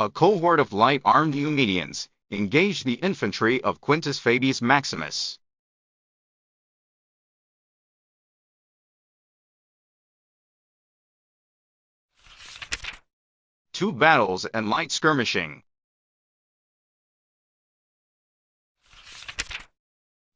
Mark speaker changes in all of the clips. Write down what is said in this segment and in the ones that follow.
Speaker 1: A cohort of light-armed Numidians engaged the infantry of Quintus Fabius Maximus. Two battles and light skirmishing.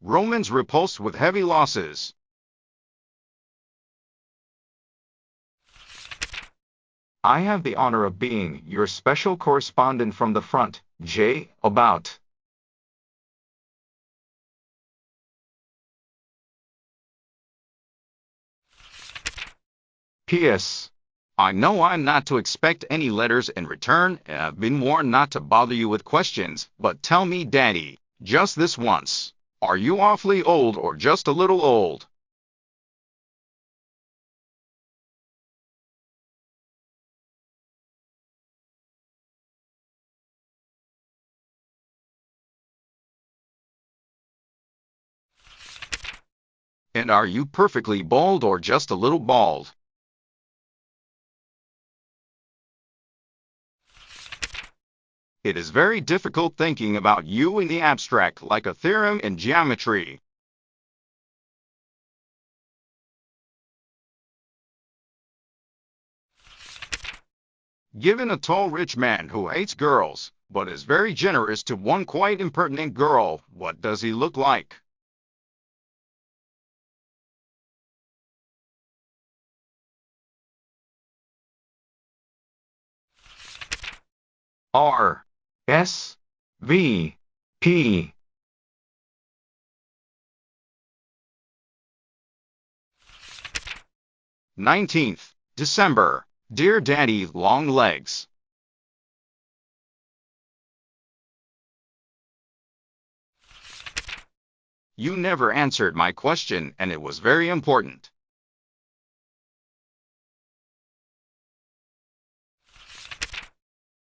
Speaker 1: Romans repulsed with heavy losses. I have the honor of being your special correspondent from the front, J. About. P.S. I know I'm not to expect any letters in return, and I've been warned not to bother you with questions, but tell me, Daddy, just this once, are you awfully old or just a little old? And are you perfectly bald or just a little bald? It is very difficult thinking about you in the abstract, like a theorem in geometry. Given a tall rich man who hates girls, but is very generous to one quite impertinent girl, what does he look like? R. S. V. P. Nineteenth December. Dear Daddy Long Legs. You never answered my question, and it was very important.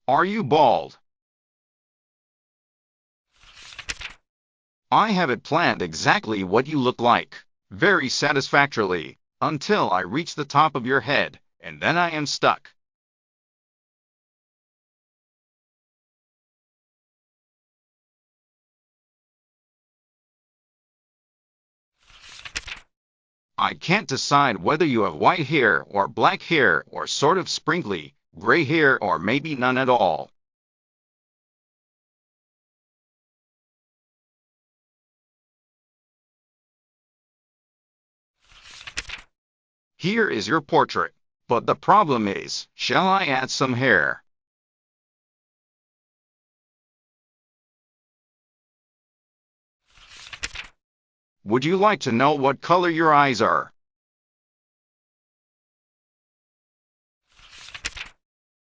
Speaker 1: Are you bald? I have it planned exactly what you look like, very satisfactorily, until I reach the top of your head, and then I am stuck. I can't decide whether you have white hair or black hair or sort of sprinkly, gray hair or maybe none at all. Here is your portrait, but the problem is, shall I add some hair? Would you like to know what color your eyes are?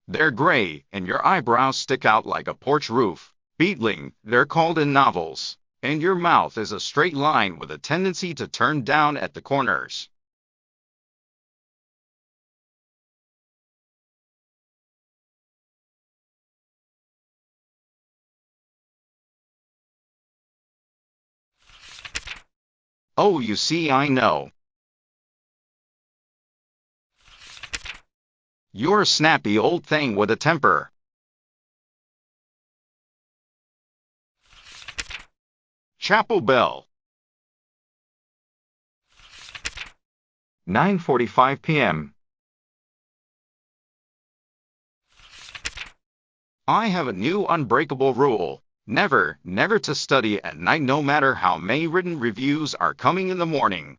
Speaker 1: They're gray, and your eyebrows stick out like a porch roof. Beetling, they're called in novels. And your mouth is a straight line with a tendency to turn down at the corners. Oh, you see, I know. You're a snappy old thing with a temper. Chapel bell. 9:45 p.m. I have a new unbreakable rule. Never, never to study at night no matter how many written reviews are coming in the morning.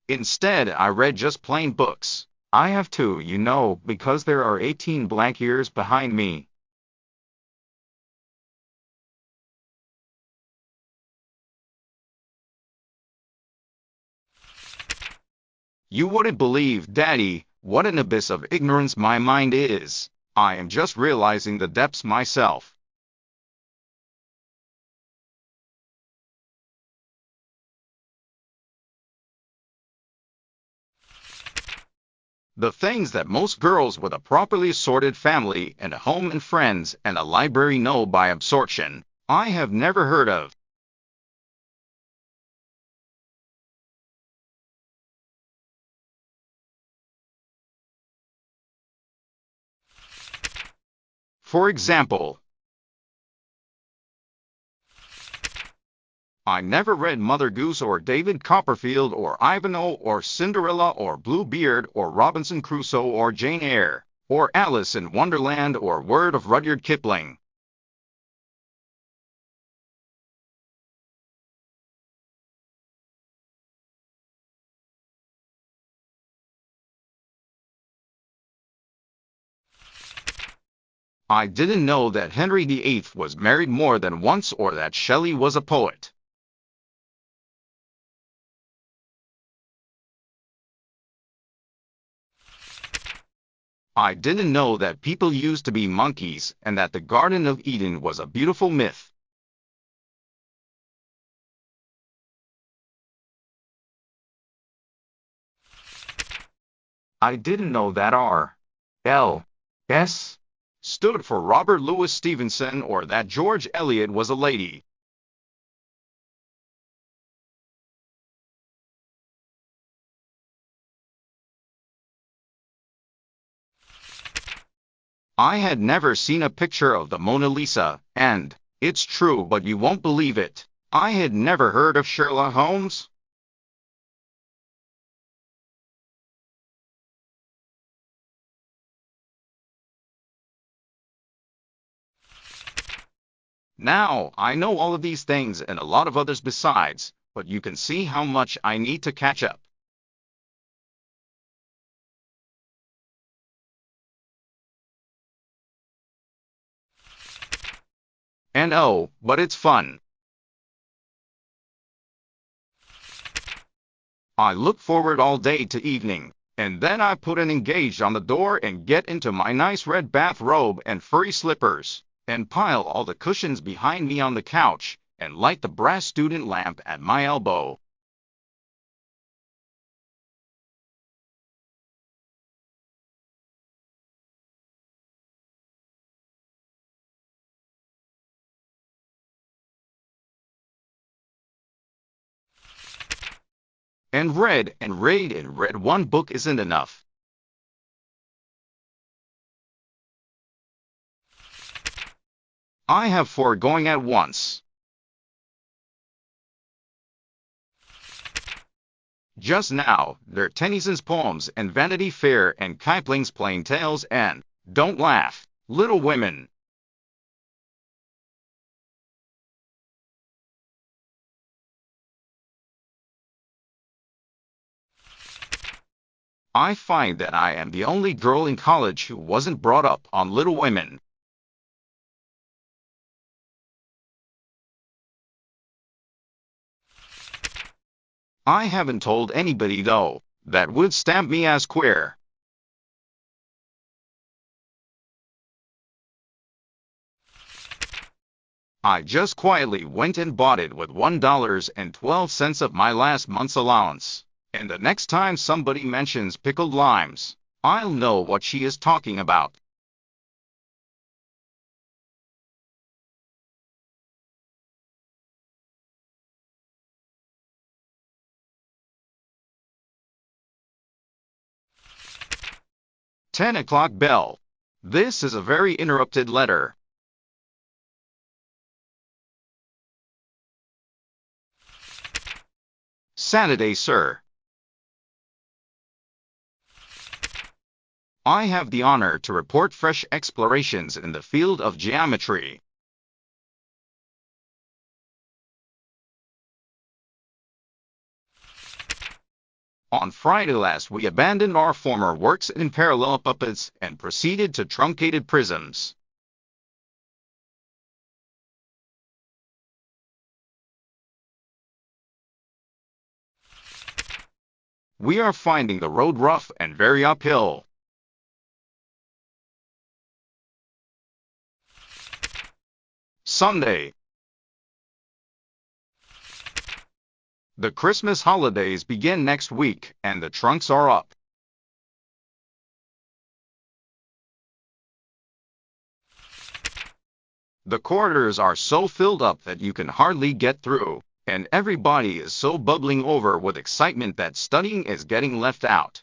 Speaker 1: Instead, I read just plain books. I have to, you know, because there are 18 blank years behind me. You wouldn't believe, Daddy, what an abyss of ignorance my mind is. I am just realizing the depths myself. The things that most girls with a properly sorted family and a home and friends and a library know by absorption, I have never heard of. For example, I never read Mother Goose or David Copperfield or Ivanhoe or Cinderella or Bluebeard or Robinson Crusoe or Jane Eyre or Alice in Wonderland or Word of Rudyard Kipling. I didn't know that Henry VIII was married more than once or that Shelley was a poet. I didn't know that people used to be monkeys and that the Garden of Eden was a beautiful myth. I didn't know that R.L.S. stood for Robert Louis Stevenson or that George Eliot was a lady. I had never seen a picture of the Mona Lisa, and, it's true but you won't believe it, I had never heard of Sherlock Holmes. Now, I know all of these things and a lot of others besides, but you can see how much I need to catch up. And oh, but it's fun. I look forward all day to evening, and then I put an engaged on the door and get into my nice red bathrobe and furry slippers, and pile all the cushions behind me on the couch, and light the brass student lamp at my elbow. And read one book isn't enough. I have four going at once. Just now, they're Tennyson's poems and Vanity Fair and Kipling's Plain Tales and, don't laugh, Little Women. I find that I am the only girl in college who wasn't brought up on Little Women. I haven't told anybody though. That would stamp me as queer. I just quietly went and bought it with $1.12 of my last month's allowance. And the next time somebody mentions pickled limes, I'll know what she is talking about. "10 o'clock bell. This is a very interrupted letter. Saturday, sir. I have the honor to report fresh explorations in the field of geometry. On Friday last we abandoned our former works in parallelepipeds and proceeded to truncated prisms. We are finding the road rough and very uphill. Sunday. The Christmas holidays begin next week, and the trunks are up. The corridors are so filled up that you can hardly get through, and everybody is so bubbling over with excitement that studying is getting left out.